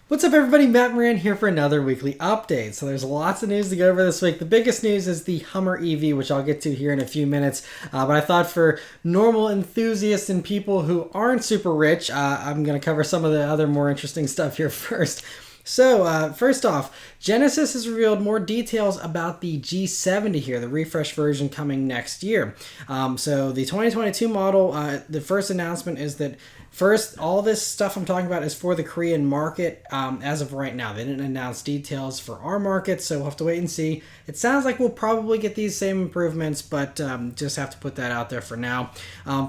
What's up everybody, Matt Maran here for another weekly update. So there's lots of news to go over this week. The biggest news is the Hummer EV, which I'll get to here in a few minutes. But I thought for normal enthusiasts and people who aren't super rich, I'm going to cover some of the other more interesting stuff here first. So, first off, Genesis has revealed more details about the G70 here, the refresh version coming next year. So the 2022 model, the first announcement is that all this stuff I'm talking about is for the Korean market as of right now. They didn't announce details for our market, so we'll have to wait and see. It sounds like we'll probably get these same improvements, but just have to put that out there for now.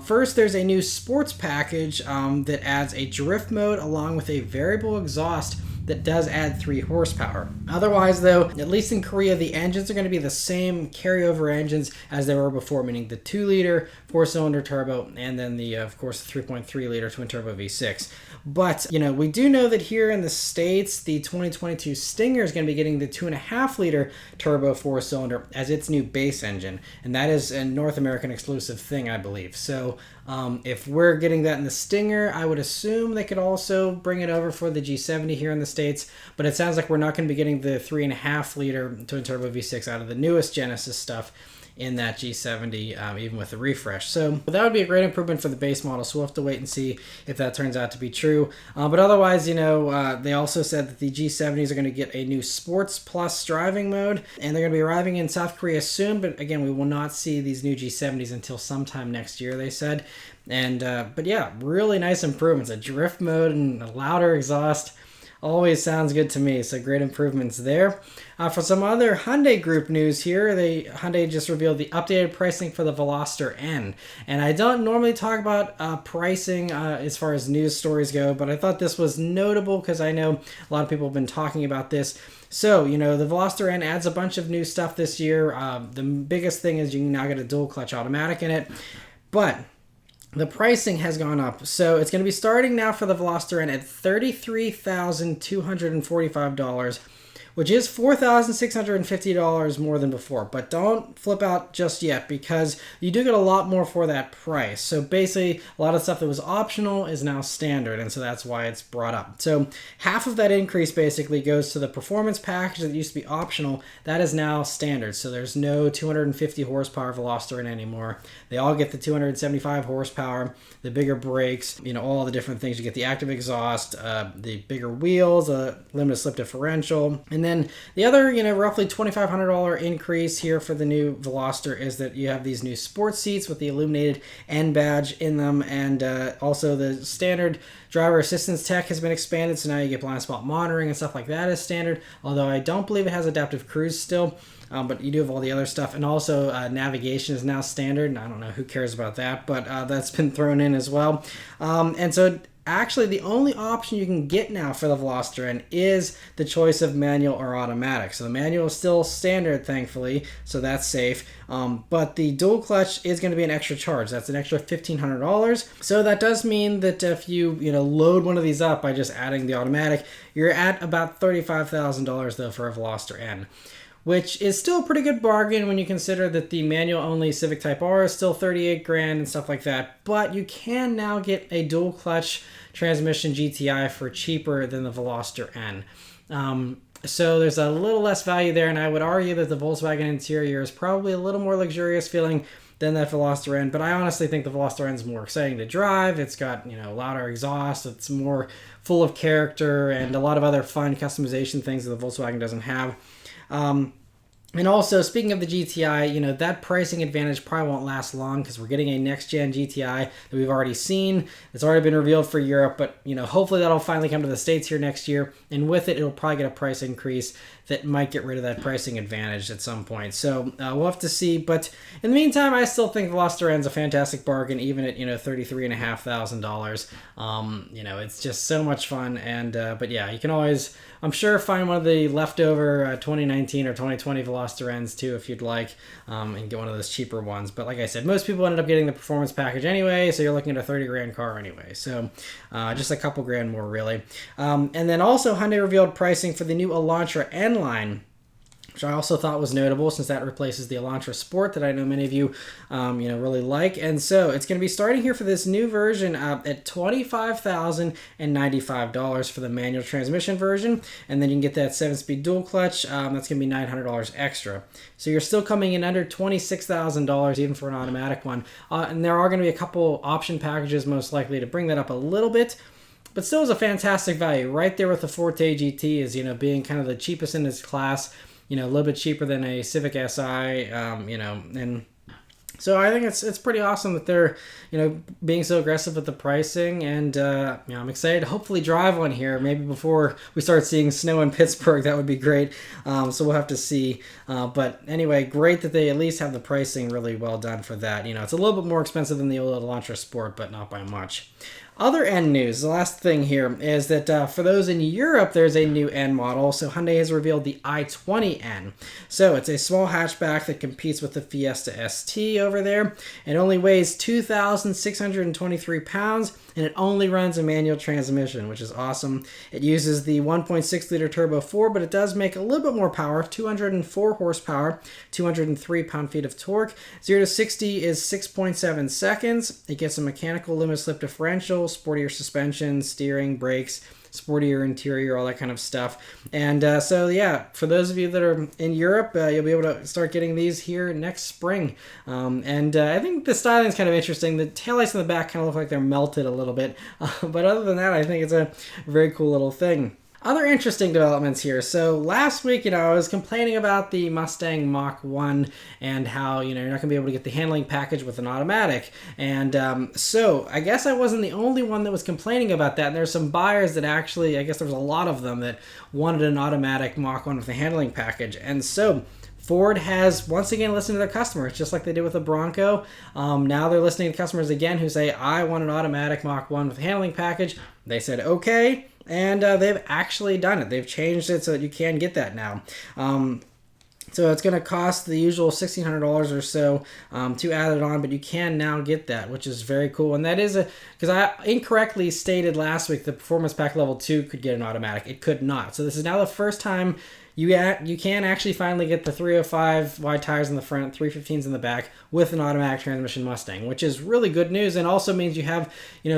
First, there's a new sports package that adds a drift mode along with a variable exhaust that does add 3 horsepower. Otherwise, though, at least in Korea, the engines are going to be the same carryover engines as they were before, meaning the 2-liter 4-cylinder turbo and then the, of course, the 3.3-liter twin-turbo V6. But, we do know that here in the States, the 2022 Stinger is going to be getting the 2.5-liter turbo 4-cylinder as its new base engine, and that is a North American exclusive thing, I believe. So, if we're getting that in the Stinger, I would assume they could also bring it over for the G70 here in the States, but it sounds like we're not going to be getting the 3.5-liter twin-turbo V6 out of the newest Genesis stuff in that G70, even with the refresh. So that would be a great improvement for the base model, so we'll have to wait and see if that turns out to be true. But otherwise, they also said that the G70s are going to get a new Sports Plus driving mode, and they're going to be arriving in South Korea soon, but again, we will not see these new G70s until sometime next year, they said. And but yeah, really nice improvements. A drift mode and a louder exhaust always sounds good to me, so great improvements there. For some other Hyundai Group news here, Hyundai just revealed the updated pricing for the Veloster N. And I don't normally talk about pricing as far as news stories go, but I thought this was notable because I know a lot of people have been talking about this. So, the Veloster N adds a bunch of new stuff this year. The biggest thing is you can now get a dual clutch automatic in it, but the pricing has gone up. So it's going to be starting now for the Veloster N at $33,245, which is $4,650 more than before. But don't flip out just yet because you do get a lot more for that price. So basically, a lot of stuff that was optional is now standard, and so that's why it's brought up. So half of that increase basically goes to the performance package that used to be optional. That is now standard. So there's no 250 horsepower Veloster N anymore. They all get the 275 horsepower, the bigger brakes, all the different things. You get the active exhaust, the bigger wheels, a limited slip differential, and then the other, roughly $2,500 increase here for the new Veloster is that you have these new sports seats with the illuminated N badge in them, and also the standard driver assistance tech has been expanded, so now you get blind spot monitoring and stuff like that as standard, although I don't believe it has adaptive cruise still. But you do have all the other stuff, and also navigation is now standard, and I don't know who cares about that, but that's been thrown in as well. And so actually, the only option you can get now for the Veloster N is the choice of manual or automatic. So the manual is still standard, thankfully, so that's safe. But the dual clutch is going to be an extra charge. That's an extra $1,500. So that does mean that if you load one of these up by just adding the automatic, you're at about $35,000 though for a Veloster N, which is still a pretty good bargain when you consider that the manual-only Civic Type R is still $38,000 and stuff like that. But you can now get a dual-clutch transmission GTI for cheaper than the Veloster N. So there's a little less value there, and I would argue that the Volkswagen interior is probably a little more luxurious feeling than that Veloster N, but I honestly think the Veloster N is more exciting to drive. It's got, louder exhaust, it's more full of character, and a lot of other fun customization things that the Volkswagen doesn't have. And also, speaking of the GTI, that pricing advantage probably won't last long because we're getting a next-gen GTI that we've already seen. It's already been revealed for Europe, but, hopefully that'll finally come to the States here next year. And with it, it'll probably get a price increase that might get rid of that pricing advantage at some point. So we'll have to see. But in the meantime, I still think Veloster N is a fantastic bargain, even at, $33,500. It's just so much fun. And but yeah, you can always, I'm sure, find one of the leftover 2019 or 2020 Veloster N's too if you'd like, and get one of those cheaper ones. But like I said, most people ended up getting the performance package anyway, so you're looking at a $30,000 car anyway. So just a couple grand more really. And then also Hyundai revealed pricing for the new Elantra N-Line, which I also thought was notable since that replaces the Elantra Sport that I know many of you, really like. And so it's going to be starting here for this new version at $25,095 for the manual transmission version. And then you can get that 7-speed dual clutch. That's going to be $900 extra. So you're still coming in under $26,000 even for an automatic one. And there are going to be a couple option packages most likely to bring that up a little bit. But still is a fantastic value. Right there with the Forte GT is, being kind of the cheapest in its class. A little bit cheaper than a Civic Si, and so I think it's pretty awesome that they're, being so aggressive with the pricing, and I'm excited to hopefully drive one here, maybe before we start seeing snow in Pittsburgh. That would be great. So we'll have to see. But anyway, great that they at least have the pricing really well done for that. It's a little bit more expensive than the old Elantra Sport, but not by much. Other N news, the last thing here is that for those in Europe, there's a new N model. So Hyundai has revealed the i20N. So it's a small hatchback that competes with the Fiesta ST over there. It only weighs 2,623 pounds, and it only runs a manual transmission, which is awesome. It uses the 1.6 liter turbo 4, but it does make a little bit more power, 204 horsepower, 203 pound-feet of torque. 0 to 60 is 6.7 seconds. It gets a mechanical limit slip differential, sportier suspension, steering, brakes, sportier interior, all that kind of stuff. And so yeah, for those of you that are in Europe, you'll be able to start getting these here next spring. I think the styling is kind of interesting. The taillights in the back kind of look like they're melted a little bit. But other than that, I think it's a very cool little thing. Other interesting developments here. So last week, I was complaining about the Mustang Mach 1 and how, you're not going to be able to get the handling package with an automatic. And so I guess I wasn't the only one that was complaining about that. And there's some buyers that actually, I guess there was a lot of them that wanted an automatic Mach 1 with a handling package. And so Ford has once again listened to their customers, just like they did with the Bronco. Now they're listening to customers again who say, I want an automatic Mach 1 with a handling package. They said, okay. And they've actually done it. They've changed it so that you can get that now. So it's going to cost the usual $1,600 or so to add it on, but you can now get that, which is very cool. And that is because I incorrectly stated last week the Performance Pack Level 2 could get an automatic. It could not. So this is now the first time you can actually finally get the 305 wide tires in the front, 315s in the back with an automatic transmission Mustang, which is really good news, and also means you have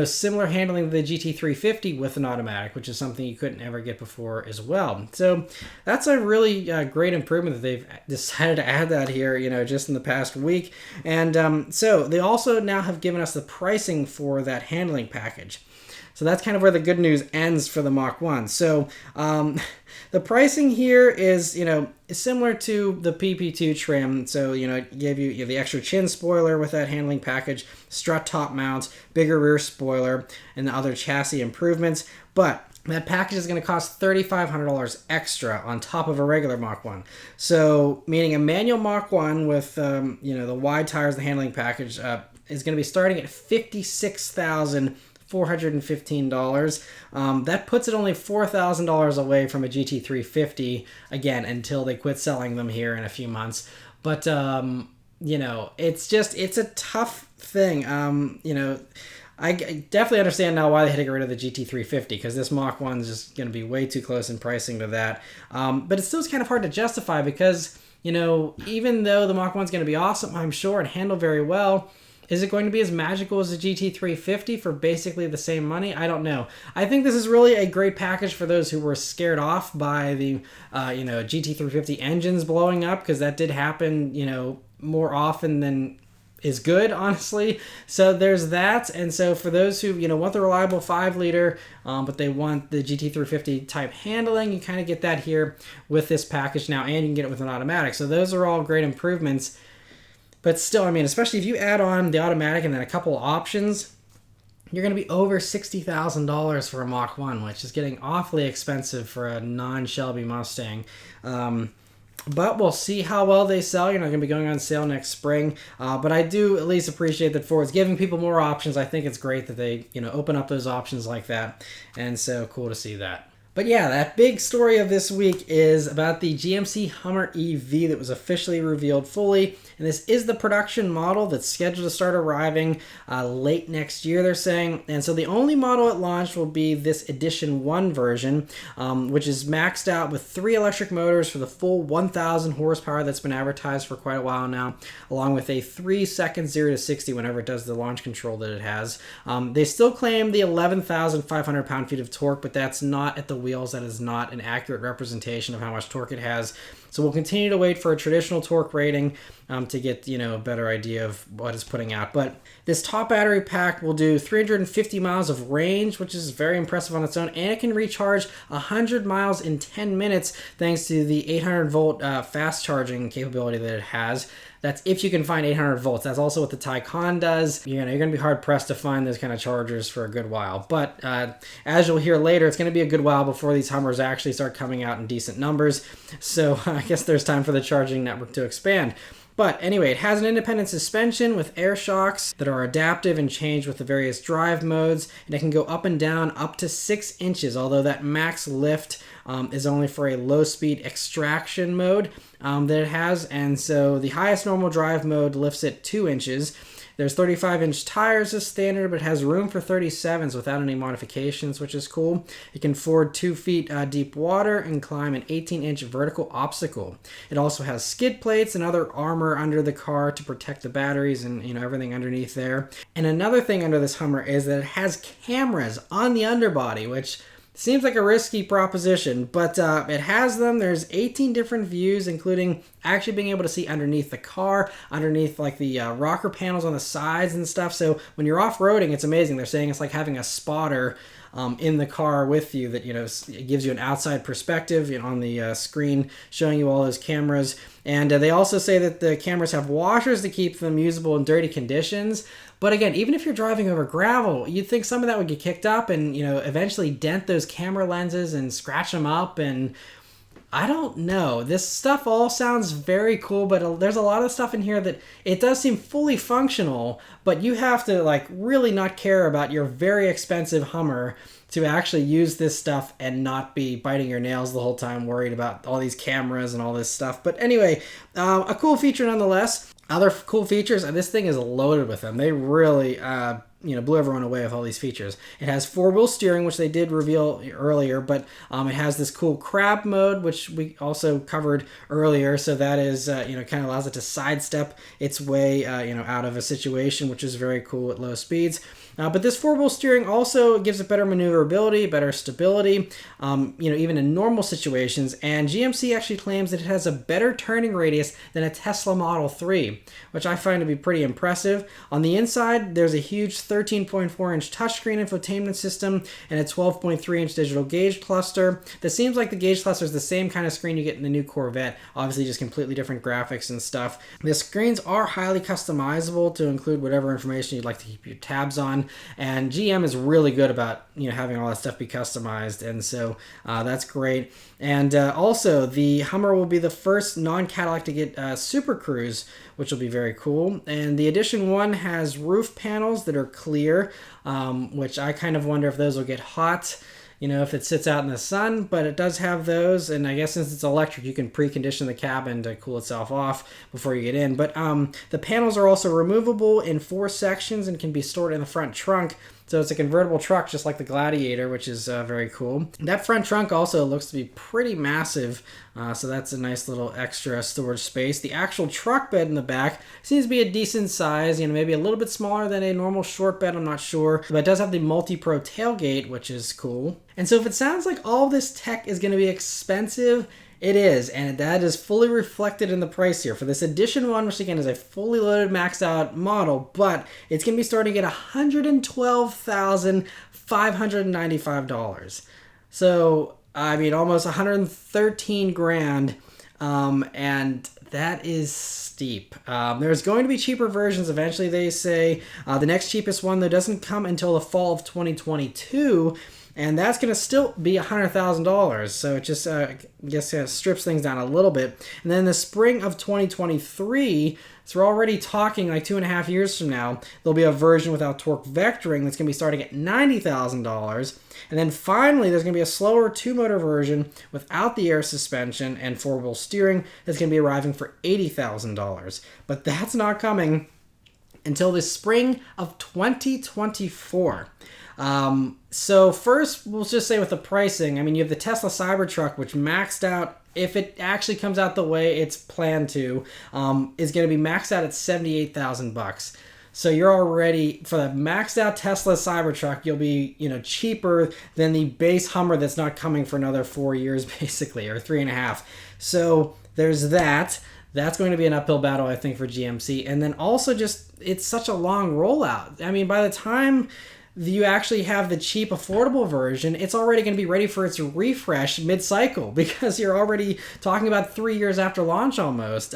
similar handling to the GT350 with an automatic, which is something you couldn't ever get before as well. So that's a really great improvement that they've decided to add that here, just in the past week. And so they also now have given us the pricing for that handling package. So that's kind of where the good news ends for the Mach 1. So the pricing here is, similar to the PP2 trim. So, it gave you the extra chin spoiler with that handling package, strut top mounts, bigger rear spoiler, and the other chassis improvements. But that package is going to cost $3,500 extra on top of a regular Mach 1. So, meaning a manual Mach 1 with, the wide tires, the handling package, is going to be starting at $56,415. That puts it only $4,000 away from a GT350, again, until they quit selling them here in a few months. But, it's a tough thing. I definitely understand now why they had to get rid of the GT350, because this Mach 1 is just going to be way too close in pricing to that. But it still is kind of hard to justify because, even though the Mach 1 is going to be awesome, I'm sure, and handle very well, is it going to be as magical as the GT350 for basically the same money? I don't know. I think this is really a great package for those who were scared off by the, GT350 engines blowing up, because that did happen, more often than is good, honestly. So there's that. And so for those who, want the reliable 5-liter, but they want the GT350 type handling, you kind of get that here with this package now, and you can get it with an automatic. So those are all great improvements. But still, especially if you add on the automatic and then a couple of options, you're going to be over $60,000 for a Mach 1, which is getting awfully expensive for a non-Shelby Mustang. But we'll see how well they sell. You're not going to be going on sale next spring. But I do at least appreciate that Ford's giving people more options. I think it's great that they, open up those options like that. And so cool to see that. But yeah, that big story of this week is about the GMC Hummer EV that was officially revealed fully. And this is the production model that's scheduled to start arriving late next year, they're saying. And so the only model at launch will be this Edition 1 version, which is maxed out with 3 electric motors for the full 1,000 horsepower that's been advertised for quite a while now, along with a 3-second 0 to 60 whenever it does the launch control that it has. They still claim the 11,500 pound-feet of torque, but that's not at the wheels. That is not an accurate representation of how much torque it has. So we'll continue to wait for a traditional torque rating to get, a better idea of what it's putting out. But this top battery pack will do 350 miles of range, which is very impressive on its own, and it can recharge 100 miles in 10 minutes thanks to the 800 volt fast charging capability that it has. That's if you can find 800 volts. That's also what the Taycan does. You're going to be hard pressed to find those kind of chargers for a good while. But as you'll hear later, it's going to be a good while before these Hummers actually start coming out in decent numbers. So I guess there's time for the charging network to expand. But anyway, it has an independent suspension with air shocks that are adaptive and change with the various drive modes, and it can go up and down up to 6 inches, although that max lift is only for a low-speed extraction mode that it has, and so the highest normal drive mode lifts it 2 inches. There's 35-inch tires as standard, but it has room for 37s without any modifications, which is cool. It can ford 2 feet deep water and climb an 18-inch vertical obstacle. It also has skid plates and other armor under the car to protect the batteries and everything underneath there. And another thing under this Hummer is that it has cameras on the underbody, which seems like a risky proposition, but it has them. There's 18 different views, including actually being able to see underneath the car, underneath like the rocker panels on the sides and stuff. So when you're off-roading, it's amazing. They're saying it's like having a spotter in the car with you that, it gives you an outside perspective on the screen, showing you all those cameras. And they also say that the cameras have washers to keep them usable in dirty conditions. But again, even if you're driving over gravel, you'd think some of that would get kicked up and, eventually dent those camera lenses and scratch them up. And I don't know. This stuff all sounds very cool, but there's a lot of stuff in here that it does seem fully functional, but you have to really not care about your very expensive Hummer to actually use this stuff and not be biting your nails the whole time worried about all these cameras and all this stuff. But anyway, a cool feature nonetheless. Other cool features, and this thing is loaded with them. They really blew everyone away with all these features. It has 4-wheel steering, which they did reveal earlier, but it has this cool crab mode, which we also covered earlier. So that is, kind of allows it to sidestep its way, out of a situation, which is very cool at low speeds. But this 4-wheel steering also gives it better maneuverability, better stability, even in normal situations. And GMC actually claims that it has a better turning radius than a Tesla Model 3, which I find to be pretty impressive. On the inside, there's a huge 13.4-inch touchscreen infotainment system and a 12.3-inch digital gauge cluster. That seems like the gauge cluster is the same kind of screen you get in the new Corvette, obviously just completely different graphics and stuff. The screens are highly customizable to include whatever information you'd like to keep your tabs on, and GM is really good about having all that stuff be customized, and so that's great. And also, the Hummer will be the first non-Cadillac to get Super Cruise, which will be very cool. And the Edition 1 has roof panels that are clear, which I kind of wonder if those will get hot, if it sits out in the sun, but it does have those. And I guess since it's electric, you can precondition the cabin to cool itself off before you get in. But the panels are also removable in 4 sections and can be stored in the front trunk. So it's a convertible truck just like the Gladiator, which is very cool. That front trunk also looks to be pretty massive, so that's a nice little extra storage space. The actual truck bed in the back seems to be a decent size, maybe a little bit smaller than a normal short bed, I'm not sure. But it does have the multi-pro tailgate, which is cool. And so if it sounds like all this tech is going to be expensive, it is, and that is fully reflected in the price here. For this Edition 1, which again is a fully loaded, maxed out model, but it's going to be starting at $112,595. So, almost $113,000, and that is steep. There's going to be cheaper versions eventually, they say. The next cheapest one, though, doesn't come until the fall of 2022, and that's going to still be $100,000. So it just, strips things down a little bit. And then the spring of 2023, So we're already talking like 2.5 years from now, there'll be a version without torque vectoring that's going to be starting at $90,000. And then finally, there's going to be a slower two-motor version without the air suspension and four-wheel steering that's going to be arriving for $80,000. But that's not coming until the spring of 2024. So first, we'll just say with the pricing, I mean, you have the Tesla Cybertruck, which maxed out, if it actually comes out the way it's planned to, is going to be maxed out at $78,000. So you're already, for the maxed out Tesla Cybertruck, you'll be, cheaper than the base Hummer that's not coming for another 4 years, basically, or 3.5. So there's that. That's going to be an uphill battle, I think, for GMC. And then also just, it's such a long rollout. I mean, by the time you actually have the cheap, affordable version, it's already going to be ready for its refresh mid-cycle because you're already talking about 3 years after launch almost.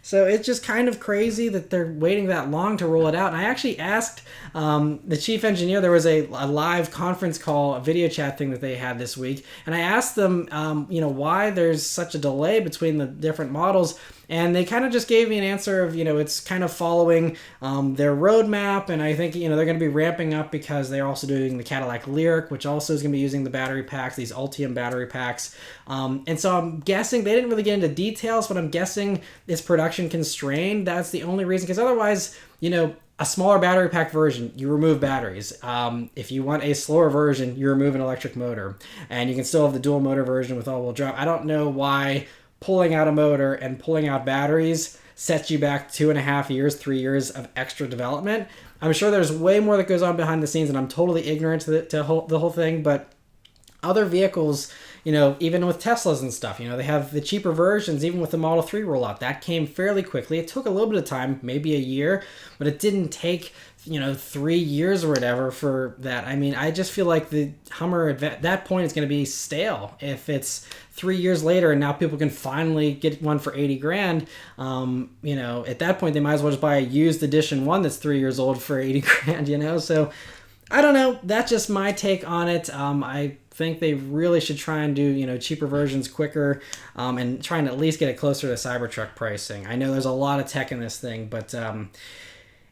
So it's just kind of crazy that they're waiting that long to roll it out. And I actually asked the chief engineer, there was a live conference call, a video chat thing that they had this week, and I asked them, why there's such a delay between the different models. And they kind of just gave me an answer of, it's kind of following their roadmap. And I think, they're going to be ramping up because they're also doing the Cadillac Lyriq, which also is going to be using the battery packs, these Ultium battery packs. And so I'm guessing, they didn't really get into details, but I'm guessing it's production constrained. That's the only reason, because otherwise, a smaller battery pack version, you remove batteries. If you want a slower version, you remove an electric motor. And you can still have the dual motor version with all-wheel drive. I don't know why pulling out a motor and pulling out batteries sets you back 2.5 years, 3 years of extra development. I'm sure there's way more that goes on behind the scenes, and I'm totally ignorant to the whole thing, but other vehicles, even with Teslas and stuff, they have the cheaper versions, even with the Model 3 rollout. That came fairly quickly. It took a little bit of time, maybe a year, but it didn't take 3 years or whatever for that. I mean, I just feel like the Hummer at that point is going to be stale if it's 3 years later and now people can finally get one for 80 grand. At that point they might as well just buy a used edition one that's 3 years old for 80 grand. So I don't know. That's just my take on it. I think they really should try and do cheaper versions quicker, and try and at least get it closer to Cybertruck pricing. I know there's a lot of tech in this thing, but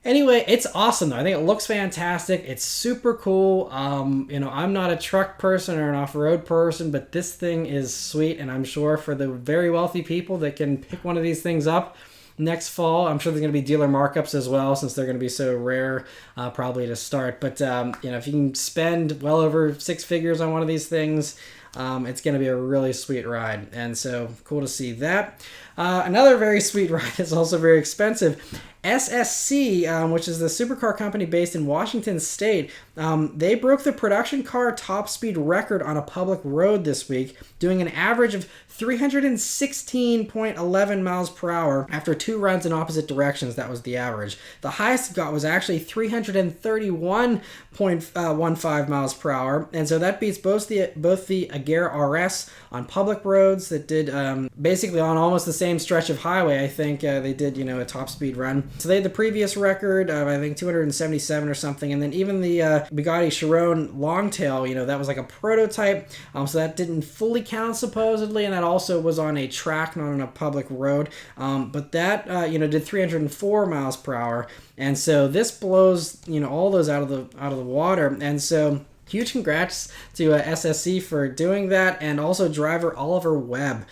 anyway, it's awesome though. I think it looks fantastic. It's super cool. I'm not a truck person or an off-road person, but this thing is sweet, and I'm sure for the very wealthy people that can pick one of these things up next fall, I'm sure there's going to be dealer markups as well, since they're going to be so rare, probably to start. But if you can spend well over 6 figures on one of these things, it's going to be a really sweet ride, and so cool to see that. Another very sweet ride is also very expensive. SSC, which is the supercar company based in Washington State, they broke the production car top speed record on a public road this week, doing an average of 316.11 miles per hour after 2 runs in opposite directions. That was the average. The highest it got was actually 331.15 miles per hour, and so that beats both the Agera RS on public roads that did basically on almost the same stretch of highway. I think they did a top speed run. So they had the previous record of, I think, 277 or something, and then even the Bugatti Chiron Longtail, that was like a prototype, so that didn't fully count supposedly, and that also was on a track, not on a public road, but that did 304 miles per hour, and so this blows all those out of the water. And so huge congrats to SSC for doing that, and also driver Oliver Webb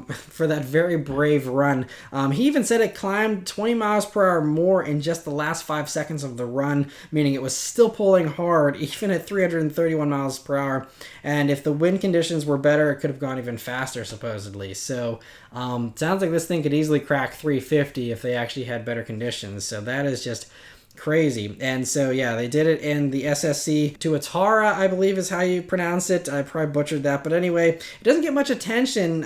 for that very brave run. He even said it climbed 20 miles per hour more in just the last 5 seconds of the run, meaning it was still pulling hard even at 331 miles per hour. And if the wind conditions were better, it could have gone even faster, supposedly. So sounds like this thing could easily crack 350 if they actually had better conditions. So that is just crazy. And so yeah, they did it in the SSC Tuatara, I believe is how you pronounce it. I probably butchered that, but anyway, it doesn't get much attention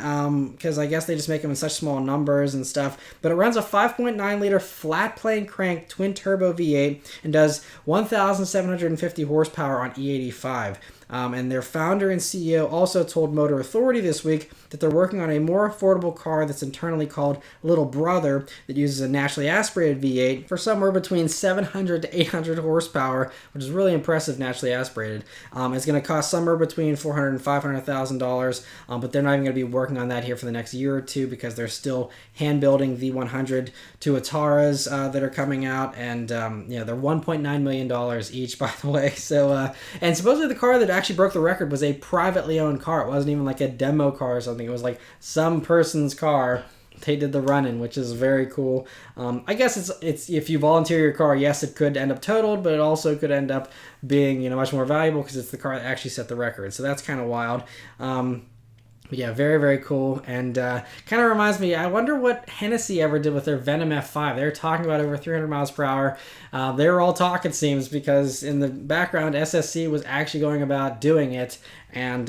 because I guess they just make them in such small numbers and stuff, but it runs a 5.9 liter flat plane crank twin turbo V8 and does 1,750 horsepower on E85. And their founder and CEO also told Motor Authority this week that they're working on a more affordable car that's internally called Little Brother that uses a naturally aspirated V8 for somewhere between $7 700 to 800 horsepower, which is really impressive, naturally aspirated. It's going to cost somewhere between $400,000 and $500,000, but they're not even going to be working on that here for the next year or two because they're still hand building the 100 Tuataras that are coming out, and they're $1.9 million each, by the way. So, and supposedly the car that actually broke the record was a privately owned car. It wasn't even like a demo car or something. It was like some person's car. They did the run-in, which is very cool. I guess it's if you volunteer your car, yes, it could end up totaled, but it also could end up being much more valuable because it's the car that actually set the record. So that's kind of wild. Yeah, very, very cool. And kind of reminds me, I wonder what Hennessy ever did with their Venom F5. They were talking about over 300 miles per hour. They were all talk, it seems, because in the background, SSC was actually going about doing it. And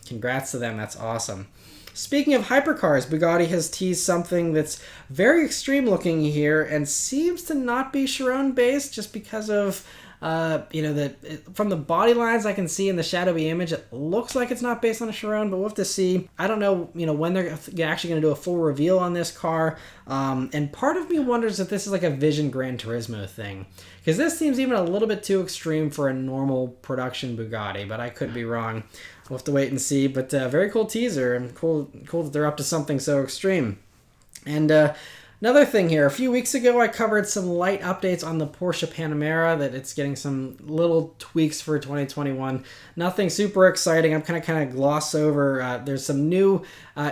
congrats to them. That's awesome. Speaking of hypercars, Bugatti has teased something that's very extreme looking here and seems to not be Chiron based just because of from the body lines I can see in the shadowy image, it looks like it's not based on a Chiron, but we'll have to see. I don't know, when they're actually going to do a full reveal on this car. And part of me wonders if this is like a Vision Gran Turismo thing, because this seems even a little bit too extreme for a normal production Bugatti, but I could be wrong. We'll have to wait and see. But very cool teaser, and cool that they're up to something so extreme. And another thing here, a few weeks ago I covered some light updates on the Porsche Panamera, that it's getting some little tweaks for 2021. Nothing super exciting. I'm kind of gloss over. There's some new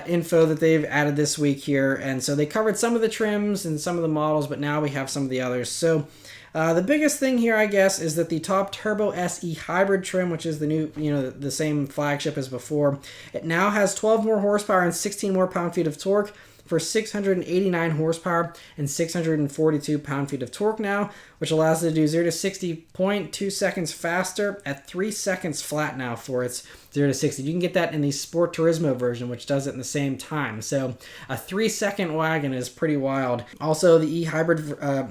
info that they've added this week here, and so they covered some of the trims and some of the models, but now we have some of the others. So the biggest thing here, I guess, is that the top Turbo SE hybrid trim, which is the new, the same flagship as before, it now has 12 more horsepower and 16 more pound-feet of torque for 689 horsepower and 642 pound-feet of torque now, which allows it to do 0 to 60.2 seconds faster at 3 seconds flat now for its 0 to 60. You can get that in the Sport Turismo version, which does it in the same time. So a 3-second wagon is pretty wild. Also, the e-hybrid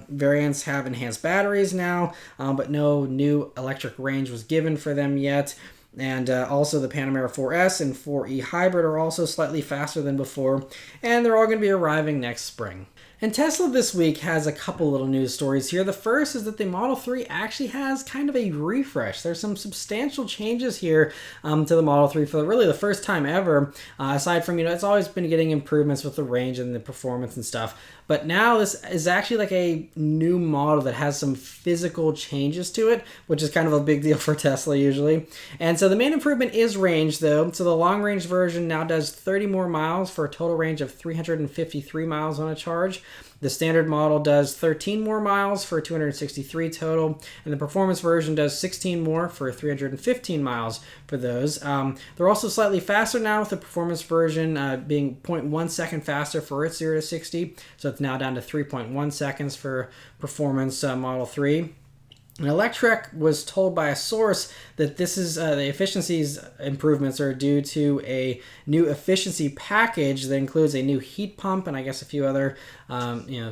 variants have enhanced batteries now, but no new electric range was given for them yet. And also the Panamera 4S and 4E Hybrid are also slightly faster than before, and they're all going to be arriving next spring. And Tesla this week has a couple little news stories here. The first is that the Model 3 actually has kind of a refresh. There's some substantial changes here to the Model 3 for really the first time ever, aside from, it's always been getting improvements with the range and the performance and stuff. But now this is actually like a new model that has some physical changes to it, which is kind of a big deal for Tesla usually. And so the main improvement is range, though. So the long range version now does 30 more miles for a total range of 353 miles on a charge. The standard model does 13 more miles for 263 total, and the performance version does 16 more for 315 miles for those. They're also slightly faster now, with the performance version being 0.1 second faster for its 0 to 60, so it's now down to 3.1 seconds for performance Model 3. And Electrek was told by a source that this is the efficiencies improvements are due to a new efficiency package that includes a new heat pump and I guess a few other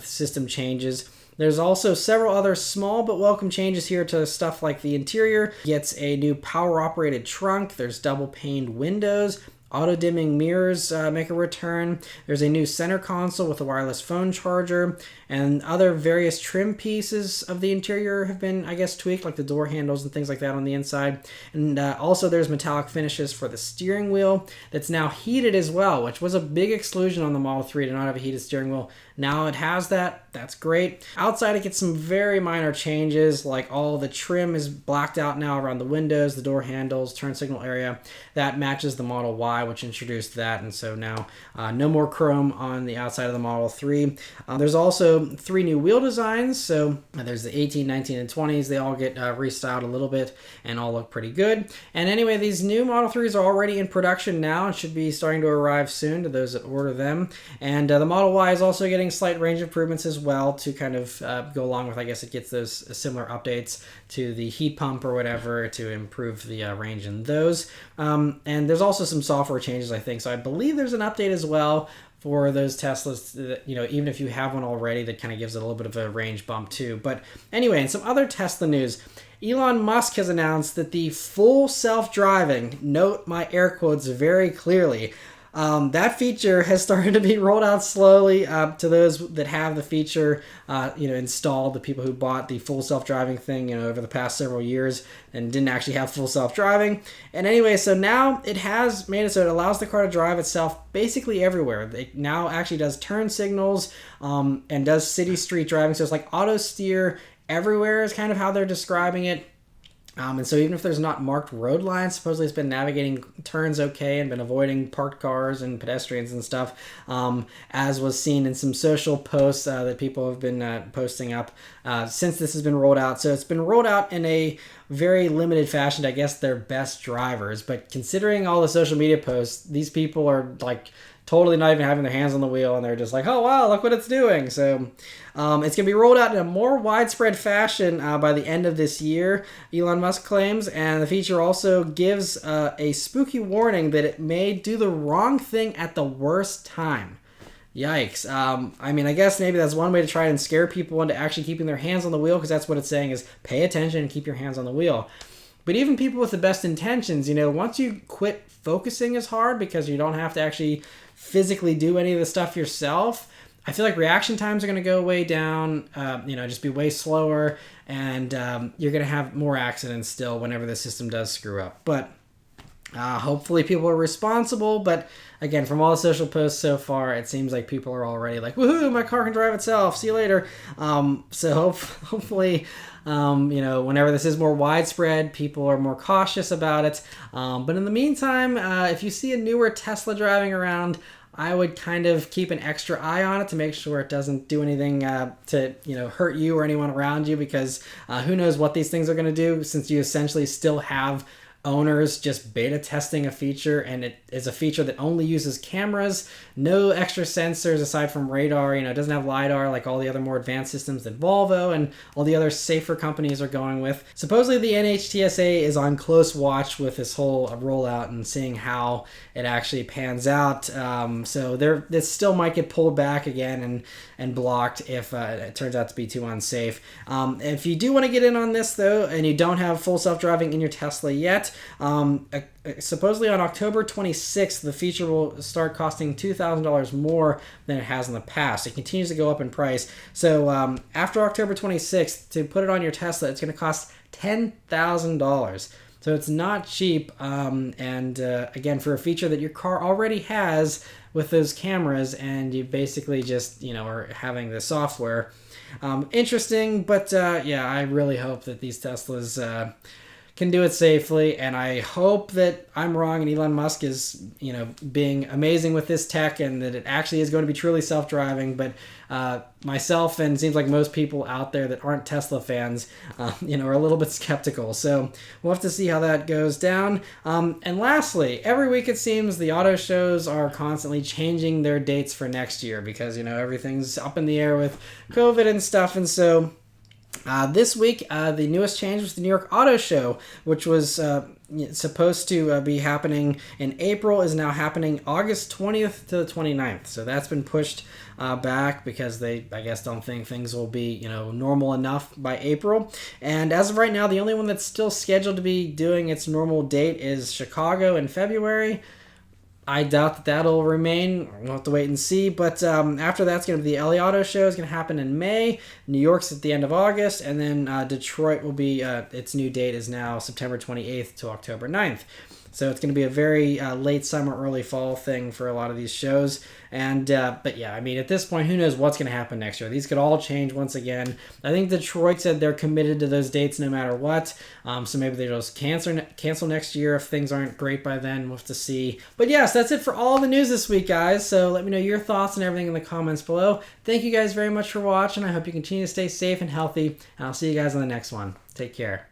system changes. There's also several other small but welcome changes here to stuff like the interior. Gets a new power-operated trunk. There's double-paned windows. Auto-dimming mirrors make a return. There's a new center console with a wireless phone charger, and other various trim pieces of the interior have been, I guess, tweaked, like the door handles and things like that on the inside. And also there's metallic finishes for the steering wheel that's now heated as well, which was a big exclusion on the Model 3 to not have a heated steering wheel. Now it has that. That's great. Outside, it gets some very minor changes, like all the trim is blacked out now around the windows, the door handles, turn signal area. That matches the Model Y, which introduced that, and so now no more chrome on the outside of the Model 3. There's also 3 new wheel designs. So there's the 18, 19, and 20s. They all get restyled a little bit and all look pretty good. And anyway, these new Model 3s are already in production now and should be starting to arrive soon to those that order them. And the Model Y is also getting slight range improvements as well to kind of go along with, I guess it gets those similar updates to the heat pump or whatever to improve the range in those. And there's also some software changes, I think. So I believe there's an update as well for those Teslas that, even if you have one already, that kind of gives it a little bit of a range bump too. But anyway, in some other Tesla news, Elon Musk has announced that the full self-driving, note my air quotes very clearly, that feature has started to be rolled out slowly to those that have the feature, installed. The people who bought the full self-driving thing, over the past several years and didn't actually have full self-driving. And anyway, so now it has made it so it allows the car to drive itself basically everywhere. It now actually does turn signals and does city street driving. So it's like auto steer everywhere is kind of how they're describing it. And so even if there's not marked road lines, supposedly it's been navigating turns okay and been avoiding parked cars and pedestrians and stuff, as was seen in some social posts that people have been posting up since this has been rolled out. So it's been rolled out in a very limited fashion to, I guess, their best drivers. But considering all the social media posts, these people are like totally not even having their hands on the wheel, and they're just like, oh wow, look what it's doing. So it's going to be rolled out in a more widespread fashion by the end of this year, Elon Musk claims, and the feature also gives a spooky warning that it may do the wrong thing at the worst time. Yikes. I guess maybe that's one way to try and scare people into actually keeping their hands on the wheel, because that's what it's saying is pay attention and keep your hands on the wheel. But even people with the best intentions, once you quit focusing as hard because you don't have to actually physically do any of the stuff yourself, I feel like reaction times are going to go way down, just be way slower, and you're going to have more accidents still whenever the system does screw up. But hopefully people are responsible. But again, from all the social posts so far, it seems like people are already like, woohoo, my car can drive itself, see you later. So hopefully, whenever this is more widespread, people are more cautious about it. But in the meantime, if you see a newer Tesla driving around, I would kind of keep an extra eye on it to make sure it doesn't do anything to hurt you or anyone around you, because who knows what these things are going to do, since you essentially still have owners just beta testing a feature, and it is a feature that only uses cameras, no extra sensors aside from radar. It doesn't have LiDAR like all the other more advanced systems that Volvo and all the other safer companies are going with. Supposedly the NHTSA is on close watch with this whole rollout and seeing how it actually pans out. So this still might get pulled back again and blocked if it turns out to be too unsafe. If you do want to get in on this though, and you don't have full self-driving in your Tesla yet, supposedly on October 26th, the feature will start costing $2,000 more than it has in the past. It continues to go up in price. So after October 26th, to put it on your Tesla, it's going to cost $10,000. So it's not cheap. Again, for a feature that your car already has with those cameras, and you basically just, are having the software. Interesting, but I really hope that these Teslas can do it safely, and I hope that I'm wrong and Elon Musk is, being amazing with this tech, and that it actually is going to be truly self-driving. But myself, and seems like most people out there that aren't Tesla fans, are a little bit skeptical. So we'll have to see how that goes down. And lastly, every week it seems the auto shows are constantly changing their dates for next year because, everything's up in the air with COVID and stuff. And so this week, the newest change was the New York Auto Show, which was supposed to be happening in April, is now happening August 20th to the 29th. So that's been pushed back because they, I guess, don't think things will be, normal enough by April. And as of right now, the only one that's still scheduled to be doing its normal date is Chicago in February. I doubt that that'll remain. We'll have to wait and see. But after that's going to be the LA Auto Show. Is going to happen in May. New York's at the end of August. And then Detroit will be, its new date is now September 28th to October 9th. So it's going to be a very late summer, early fall thing for a lot of these shows. And but yeah, at this point, who knows what's going to happen next year? These could all change once again. I think Detroit said they're committed to those dates no matter what. So maybe they just cancel next year if things aren't great by then. We'll have to see. But yes, that's it for all the news this week, guys. So let me know your thoughts and everything in the comments below. Thank you guys very much for watching. I hope you continue to stay safe and healthy. And I'll see you guys on the next one. Take care.